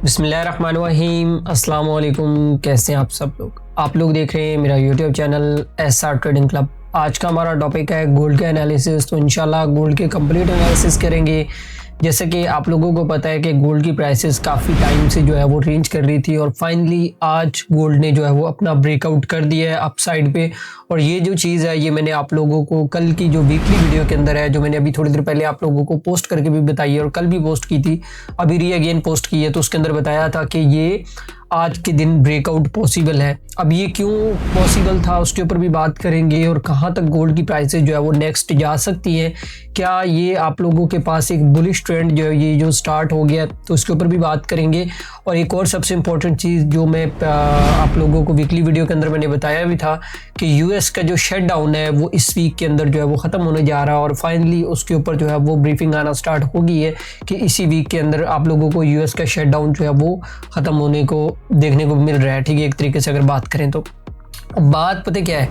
बिस्मिल्लाहिर्रहमानिर्रहीम। अस्सलाम वालेकुम। कैसे हैं आप लोग देख रहे हैं मेरा YouTube channel SR trading club. आज का हमारा टॉपिक है गोल्ड के एनालिसिस। तो इंशाल्लाह गोल्ड के कंप्लीट एनालिसिस करेंगे। जैसे कि आप लोगों को पता है कि गोल्ड की प्राइसेस काफ़ी टाइम से जो है वो रेंज कर रही थी और फाइनली आज गोल्ड ने जो है वो अपना ब्रेकआउट कर दिया है अप साइड पे। और ये जो चीज़ है ये मैंने आप लोगों को कल की जो वीकली वीडियो के अंदर है, जो मैंने अभी थोड़ी देर पहले आप लोगों को पोस्ट करके भी बताई है और कल भी पोस्ट की थी, अभी री अगेन पोस्ट की है, तो उसके अंदर बताया था कि ये आज के दिन ब्रेकआउट पॉसिबल है। अब ये क्यों पॉसिबल था उसके ऊपर भी बात करेंगे और कहाँ तक गोल्ड की प्राइसेस जो है वो नेक्स्ट जा सकती हैं। क्या ये आप लोगों के पास एक बुलिश ट्रेंड जो है ये जो स्टार्ट हो गया, तो उसके ऊपर भी बात करेंगे। और एक और सबसे इम्पोर्टेंट चीज़ जो मैं आप लोगों को वीकली वीडियो के अंदर मैंने बताया भी था कि यूएस का जो शट डाउन है वो इस वीक के अंदर जो है वो ख़त्म होने जा रहा है और फाइनली उसके ऊपर जो है वो ब्रीफिंग आना स्टार्ट हो गई है कि इसी वीक के अंदर आप लोगों को यूएस का शट डाउन जो है वो ख़त्म होने को देखने को मिल रहा है। ठीक है, एक तरीके से अगर बात करें तो बात पता क्या है,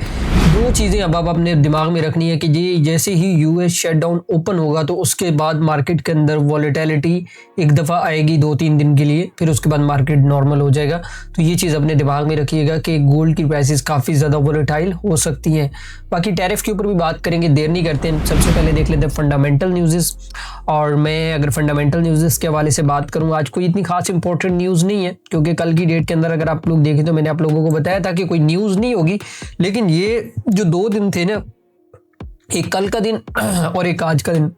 दो चीज़ें अब आप अपने दिमाग में रखनी है कि जी जैसे ही यूएस शटडाउन ओपन होगा तो उसके बाद मार्केट के अंदर वॉलेटिलिटी एक दफ़ा आएगी 2-3 दिन के लिए, फिर उसके बाद मार्केट नॉर्मल हो जाएगा। तो ये चीज़ अपने दिमाग में रखिएगा कि गोल्ड की प्राइसेस काफ़ी ज़्यादा वॉलेटाइल हो सकती हैं। बाकी टैरिफ के ऊपर भी बात करेंगे, देर नहीं करते हैं। सबसे पहले देख लेते हैं फंडामेंटल न्यूज़। और मैं अगर फंडामेंटल न्यूज़ के हवाले से बात करूँ, आज कोई इतनी खास इंपॉर्टेंट न्यूज़ नहीं है क्योंकि कल की डेट के अंदर अगर आप लोग देखें तो मैंने आप लोगों को बताया था कि कोई न्यूज़ नहीं होगी। लेकिन ये जो 2 दिन थे ना, एक कल का दिन और एक आज का दिन,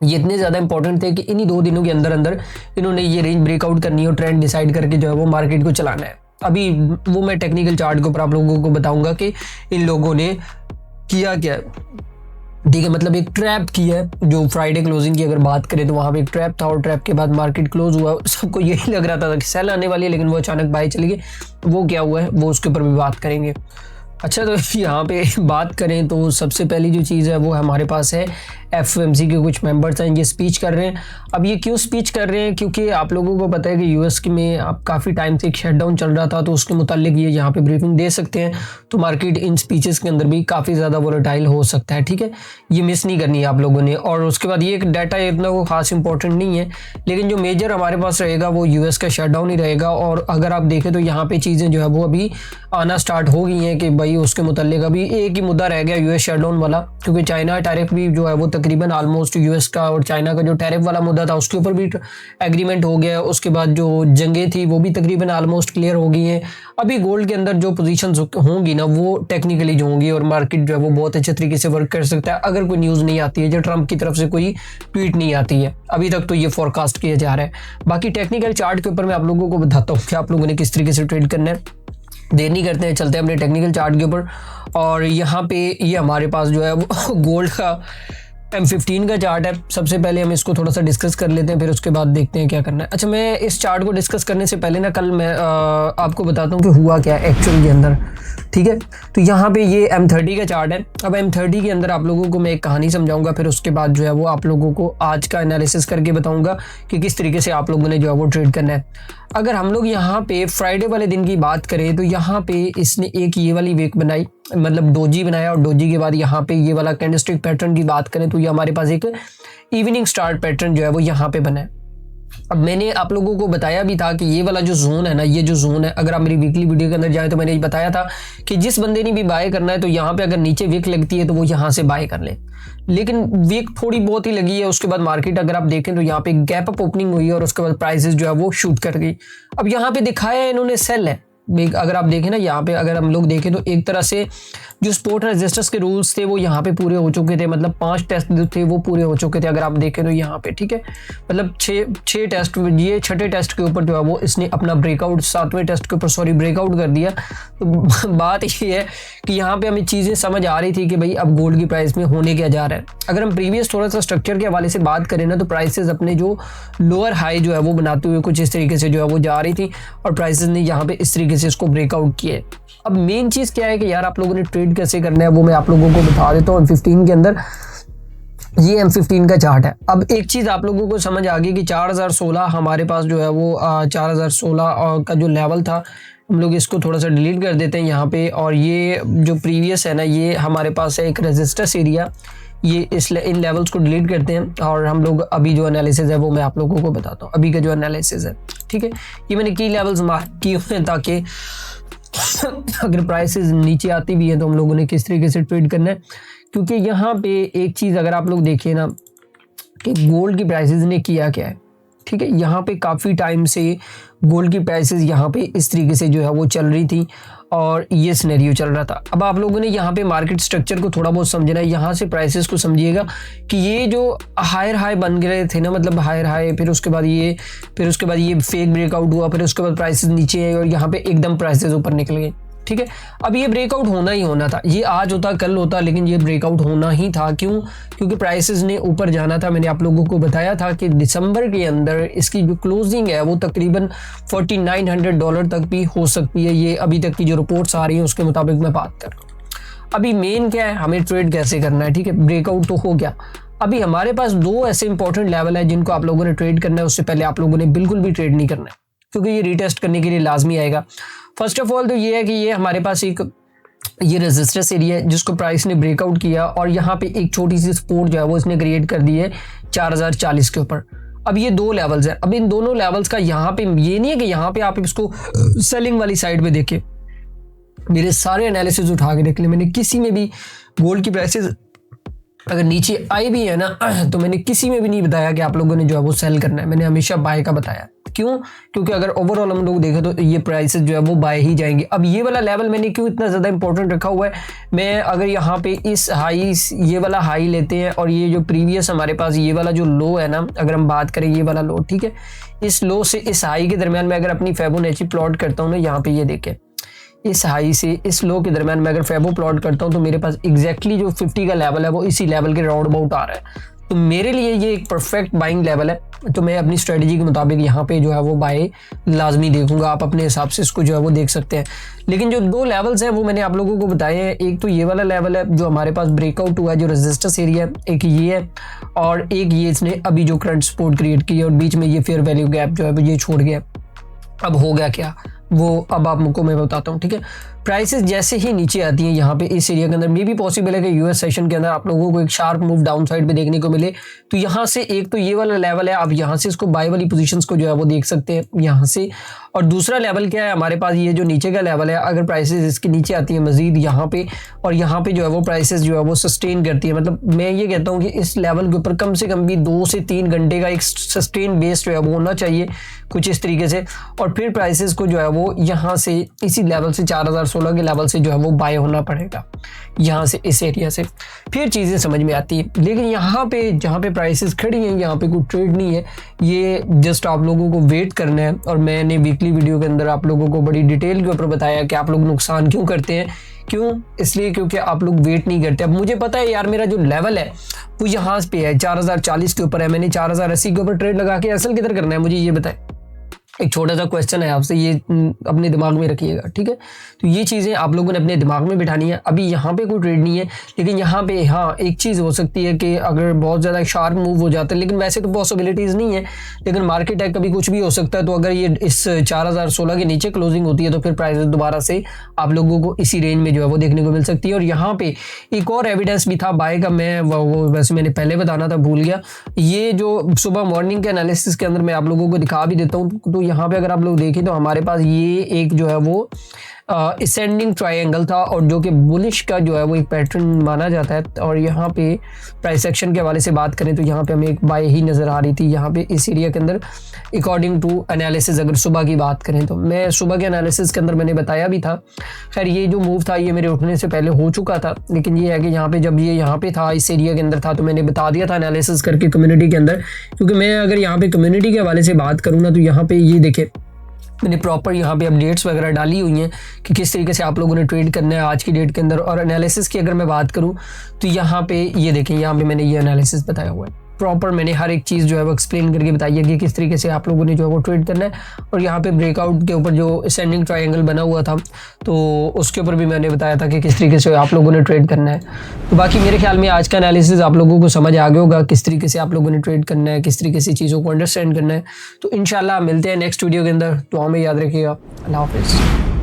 ये इतने ज़्यादा इंपॉर्टेंट थे कि इन्हीं 2 दिनों के अंदर अंदर इन्होंने ये रेंज ब्रेकआउट करनी है और ट्रेंड डिसाइड करके जो है वो मार्केट को चलाना है। अभी वो मैं टेक्निकल चार्ट के ऊपर आप लोगों को बताऊंगा कि इन लोगों ने किया क्या है। ठीक है, मतलब एक ट्रैप किया है। जो फ्राइडे क्लोजिंग की अगर बात करें तो वहाँ पे एक ट्रैप था और ट्रैप के बाद मार्केट क्लोज हुआ। सबको यही लग रहा था कि सेल आने वाली है, लेकिन वो अचानक बाय चली गई। वो क्या हुआ है वो उसके ऊपर भी बात करेंगे। अच्छा, तो यहाँ पे बात करें तो सबसे पहली जो चीज़ है वो हमारे पास है एफओएमसी के कुछ मेंबर्स हैं, ये स्पीच कर रहे हैं। अब ये क्यों स्पीच कर रहे हैं, क्योंकि आप लोगों को पता है कि यूएस के में अब काफ़ी टाइम से एक शटडाउन चल रहा था, तो उसके मुतालिक ये यहाँ पे ब्रीफिंग दे सकते हैं। तो मार्केट इन स्पीचेस के अंदर भी काफ़ी ज़्यादा वोलेटाइल हो सकता है। ठीक है, ये मिस नहीं करनी है आप लोगों ने। और उसके बाद ये एक डाटा इतना वो खास इंपॉर्टेंट नहीं है, लेकिन जो मेजर हमारे पास रहेगा वो यूएस का शटडाउन ही रहेगा। और अगर आप देखें तो यहाँ पे चीज़ें जो है वो अभी आना स्टार्ट हो गई हैं कि भाई उसके मुतालिक अभी एक ही मुद्दा रह गया यूएस शटडाउन वाला, क्योंकि चाइना टैरिफ भी जो है वो तकरीबन ऑलमोस्ट यूएस का और चाइना का जो टैरिफ वाला मुद्दा था उसके ऊपर भी एग्रीमेंट हो गया। उसके बाद जो जंगें थी वो भी तकरीबन ऑलमोस्ट क्लियर हो गई हैं। अभी गोल्ड के अंदर जो पोजीशंस होंगी ना वो टेक्निकली जो होंगी और मार्केट जो है वो बहुत अच्छे तरीके से वर्क कर सकता है अगर कोई न्यूज़ नहीं आती है, जो ट्रंप की तरफ से कोई ट्वीट नहीं आती है। अभी तक तो ये फोरकास्ट किया जा रहा है। बाकी टेक्निकल चार्ट के ऊपर मैं आप लोगों को बताता हूँ कि आप लोगों ने किस तरीके से ट्रेड करना है। देर नहीं करते हैं, चलते हैं अपने टेक्निकल चार्ट के ऊपर। और यहाँ पे ये हमारे पास जो है वो गोल्ड का M15 का चार्ट है। सबसे पहले हम इसको थोड़ा सा डिस्कस कर लेते हैं, फिर उसके बाद देखते हैं क्या करना है। अच्छा, मैं इस चार्ट को डिस्कस करने से पहले ना कल मैं आपको बताता हूँ कि हुआ क्या एक्चुअल के अंदर। ठीक है, तो यहाँ पे ये M30 का चार्ट है। अब M30 के अंदर आप लोगों को मैं एक कहानी समझाऊंगा, फिर उसके बाद जो है वो आप लोगों को आज का एनालिसिस करके बताऊंगा कि किस तरीके से आप लोगों ने जो है वो ट्रेड करना है। अगर हम लोग यहाँ पे फ्राइडे वाले दिन की बात करें तो यहाँ पे इसने एक ये वाली वीक बनाई, मतलब डोजी बनाया, और डोजी के बाद यहाँ पे ये वाला कैंडलस्टिक पैटर्न की बात करें तो ये हमारे पास एक इवनिंग स्टार पैटर्न जो है वो यहाँ पे बना है। अब मैंने आप लोगों को बताया भी था कि ये वाला जो जोन है ना, ये जो जोन है, अगर आप मेरी वीकली वीडियो के अंदर जाए तो मैंने बताया था कि जिस बंदे ने भी बाय करना है तो यहाँ पे अगर नीचे वीक लगती है तो वो यहाँ से बाय कर ले। लेकिन वीक थोड़ी बहुत ही लगी है, उसके बाद मार्केट अगर आप देखें तो यहाँ पे गैप अप ओपनिंग हुई है और उसके बाद प्राइसेस जो है वो शूट कर गई। अब यहाँ पे दिखाया है इन्होंने सेल है। अगर आप देखें ना यहाँ पे, अगर हम लोग देखें तो एक तरह से जो सपोर्ट रेजिस्टेंस के रूल्स थे वो यहाँ पे पूरे हो चुके थे, मतलब 5 टेस्ट जो थे वो पूरे हो चुके थे अगर आप देखें तो यहाँ पे। ठीक है, मतलब 6 टेस्ट, ये छठे टेस्ट के ऊपर जो है वो इसने अपना ब्रेकआउट, 7वें टेस्ट के ऊपर ब्रेकआउट कर दिया। तो बात ये है कि यहाँ पे हमें चीज़ें समझ आ रही थी कि भाई अब गोल्ड की प्राइस में होने क्या जा रहा है। अगर हम प्रीवियस थोड़ा सा स्ट्रक्चर के हवाले से बात करें ना तो प्राइसेस अपने जो लोअर हाई जो है वो बनाते हुए कुछ इस तरीके से जो है वो जा रही थी और प्राइसेस ने यहाँ पे इस तरीके से इसको ब्रेकआउट किए। अब मेन चीज़ क्या है कि यार आप लोगों ने ट्रेड कैसे करना है वो मैं आप लोगों को बता देता हूँ। M15 के अंदर ये M15 का चार्ट है। अब एक चीज़ आप लोगों को समझ आ गई कि 4016 हमारे पास जो है वो 4016 का जो लेवल था, हम लोग इसको थोड़ा सा डिलीट कर देते हैं यहाँ पे। और ये जो प्रीवियस है ना, ये हमारे पास है एक रेजिस्टेंस एरिया, ये इन लेवल्स को डिलीट करते हैं और हम लोग अभी जो एनालिसिस है वो मैं आप लोगों को बताता हूँ। अभी का जो एनालिसिस है, ठीक है, ये मैंने की लेवल्स मार्क किए हुए हैं ताकि अगर प्राइसेस नीचे आती भी है तो हम लोगों ने किस तरीके से ट्रेड करना है। क्योंकि यहाँ पे एक चीज़ अगर आप लोग देखिए ना कि गोल्ड की प्राइसेस ने किया क्या है, ठीक है, यहाँ पे काफ़ी टाइम से गोल्ड की प्राइसेस यहाँ पे इस तरीके से जो है वो चल रही थी और ये सिनेरियो चल रहा था। अब आप लोगों ने यहाँ पे मार्केट स्ट्रक्चर को थोड़ा बहुत समझना है। यहाँ से प्राइसेस को समझिएगा कि ये जो हायर हाई बन गए थे ना, मतलब हायर हाई, फिर उसके बाद ये फेक ब्रेकआउट हुआ, फिर उसके बाद प्राइसेस नीचे आए और यहाँ पे एकदम प्राइसेस ऊपर निकल गए, ठीक है। अब ये ब्रेकआउट होना ही होना था, ये आज होता कल होता, लेकिन ये ब्रेकआउट होना ही था। क्यों? क्योंकि प्राइसेस ने ऊपर जाना था। मैंने आप लोगों को बताया था कि दिसंबर के अंदर इसकी जो क्लोजिंग है वो तकरीबन $4900 तक भी हो सकती है। ये अभी तक की जो रिपोर्ट्स आ रही हैं उसके मुताबिक मैं बात कर रहा हूँ। अभी मेन क्या है, हमें ट्रेड कैसे करना है, ठीक है। ब्रेकआउट तो हो गया, अभी हमारे पास दो ऐसे इंपॉर्टेंट लेवल है जिनको आप लोगों ने ट्रेड करना है। उससे पहले आप लोगों ने बिल्कुल भी ट्रेड नहीं करना है क्योंकि ये रीटेस्ट करने के लिए लाजमी आएगा। फर्स्ट ऑफ ऑल तो ये है कि ये हमारे पास एक ये रेजिस्टेंस एरिया है जिसको प्राइस ने ब्रेकआउट किया और यहाँ पे एक छोटी सी सपोर्ट जो है वो इसने क्रिएट कर दी है 4040 के ऊपर। अब ये दो लेवल्स हैं। अब इन दोनों लेवल्स का यहाँ पे ये नहीं है कि यहाँ पे आप इसको सेलिंग वाली साइड पे देखें। मेरे सारे एनालिसिस उठा के देख ले, मैंने किसी में भी गोल्ड की प्राइसेस अगर नीचे आई भी है ना तो मैंने किसी में भी नहीं बताया कि आप लोगों ने जो है वो सेल करना है। मैंने हमेशा बाय का बताया। क्यों? क्योंकि अगर ओवरऑल हम लोग देखें तो ये प्राइसेस जो है वो बाय ही जाएंगे। अब ये वाला लेवल मैंने क्यों इतना ज़्यादा इंपॉर्टेंट रखा हुआ है, मैं अगर यहाँ पे इस हाई, ये वाला हाई लेते हैं और ये जो प्रीवियस हमारे पास ये वाला जो लो है ना, अगर हम बात करें ये वाला लो, ठीक है, इस लो से इस हाई के दरमियान मैं अगर अपनी फिबोनाची प्लॉट करता हूँ ना, यहाँ पे ये देखें, इस हाई से इस लो के दरमियान मैं अगर फिबो प्लॉट करता हूँ तो मेरे पास एग्जैक्टली जो 50 का लेवल है वो इसी लेवल के राउंड अबाउट आ रहा है। तो मेरे लिए ये एक परफेक्ट बाइंग लेवल है। तो मैं अपनी स्ट्रेटजी के मुताबिक यहाँ पे जो है वो बाय लाजमी देखूंगा। आप अपने हिसाब से इसको जो है वो देख सकते हैं। लेकिन जो दो लेवल्स हैं वो मैंने आप लोगों को बताए हैं। एक तो ये वाला लेवल है जो हमारे पास ब्रेकआउट हुआ है, जो रेजिस्टेंस एरिया है, एक ये है और एक ये इसने अभी जो करंट सपोर्ट क्रिएट की है और बीच में ये फेयर वैल्यू गैप जो है ये छोड़ गया। अब हो गया क्या वो अब आपको मैं बताता हूँ, ठीक है। प्राइसेस जैसे ही नीचे आती हैं यहाँ पे इस एरिया के अंदर, मे भी पॉसिबल है कि यूएस सेशन के अंदर आप लोगों को एक शार्प मूव डाउन साइड पे देखने को मिले। तो यहाँ से एक तो ये वाला लेवल है, आप यहाँ से इसको बाय वाली पोजीशंस को जो है वो देख सकते हैं यहाँ से। और दूसरा लेवल क्या है हमारे पास, ये जो नीचे का लेवल है, अगर प्राइसेस इसके नीचे आती है मजीद यहाँ पे और यहाँ पे जो है वो प्राइसेस जो है वो सस्टेन करती है, मतलब मैं ये कहता हूँ कि इस लेवल के ऊपर कम से कम भी 2 से 3 घंटे का एक सस्टेन बेस जो है वो होना चाहिए कुछ इस तरीके से। और फिर प्राइसेस को जो है वो यहाँ से इसी लेवल से 4016 के लेवल से जो है वो बाय होना पड़ेगा, यहाँ से इस एरिया से, फिर चीज़ें समझ में आती है। लेकिन यहाँ पे जहाँ पे प्राइसेस खड़ी हैं यहाँ पे कोई ट्रेड नहीं है, ये जस्ट आप लोगों को वेट करना है। और मैंने वीकली वीडियो के अंदर आप लोगों को बड़ी डिटेल के ऊपर बताया कि आप लोग नुकसान क्यों करते हैं। क्यों? इसलिए क्योंकि आप लोग वेट नहीं करते। अब मुझे पता है यार मेरा जो लेवल है वो यहाँ पे है 4040 के ऊपर है, मैंने 4080 के ऊपर ट्रेड लगा के असल किधर करना है मुझे ये बताए। एक छोटा सा क्वेश्चन है आपसे, ये अपने दिमाग में रखिएगा, ठीक है। तो ये चीज़ें आप लोगों ने अपने दिमाग में बिठानी है। अभी यहाँ पे कोई ट्रेड नहीं है, लेकिन यहाँ पे हाँ एक चीज़ हो सकती है कि अगर बहुत ज़्यादा शार्प मूव हो जाता है, लेकिन वैसे तो पॉसिबिलिटीज़ नहीं है, लेकिन मार्केट है कभी कुछ भी हो सकता है। तो अगर ये इस 4016 के नीचे क्लोजिंग होती है तो फिर प्राइस दोबारा से आप लोगों को इसी रेंज में जो है वो देखने को मिल सकती है। और यहाँ पे एक और एविडेंस भी था बाय का, मैं वो वैसे मैंने पहले बताना था भूल गया। ये जो सुबह मॉर्निंग के एनालिसिस के अंदर मैं आप लोगों को दिखा भी देता हूँ। तो यहाँ पे अगर आप लोग देखें तो हमारे पास ये एक जो है वो असेंडिंग ट्रायंगल था और जो कि बुलिश का जो है वो एक पैटर्न माना जाता है। और यहाँ पे प्राइस एक्शन के हवाले से बात करें तो यहाँ पे हमें एक बाय ही नज़र आ रही थी यहाँ पे इस एरिया के अंदर अकॉर्डिंग टू एनालिसिस। अगर सुबह की बात करें तो मैं सुबह के एनालिसिस के अंदर मैंने बताया भी था। खैर ये जो मूव था ये मेरे उठने से पहले हो चुका था, लेकिन ये है कि यहाँ पे जब ये यहाँ पे था इस एरिया के अंदर था तो मैंने बता दिया था एनालिसिस करके कम्युनिटी के अंदर। क्योंकि मैं अगर यहाँ पे कम्युनिटी के हवाले से बात करूँ ना तो यहाँ पे ये देखे मैंने प्रॉपर यहाँ पे अपडेट्स वगैरह डाली हुई हैं कि किस तरीके से आप लोगों ने ट्रेड करना है आज की डेट के अंदर। और एनालिसिस की अगर मैं बात करूँ तो यहाँ पे ये देखें, यहाँ पे मैंने ये एनालिसिस बताया हुआ है। प्रॉपर मैंने हर एक चीज़ जो है वो एक्सप्लेन करके बताई है कि किस तरीके से आप लोगों ने जो है वो ट्रेड करना है। और यहाँ पे ब्रेकआउट के ऊपर जो असेंडिंग ट्रायंगल बना हुआ था तो उसके ऊपर भी मैंने बताया था कि किस तरीके से आप लोगों ने ट्रेड करना है। तो बाकी मेरे ख्याल में आज का एनालिसिस आप लोगों को समझ आ गया होगा किस तरीके से आप लोगों ने ट्रेड करना है, किस तरीके से चीज़ों को अंडरस्टैंड करना है। तो इंशाल्लाह मिलते हैं नेक्स्ट वीडियो के अंदर। तो हमें याद रखिएगा। अल्लाह हाफिज़।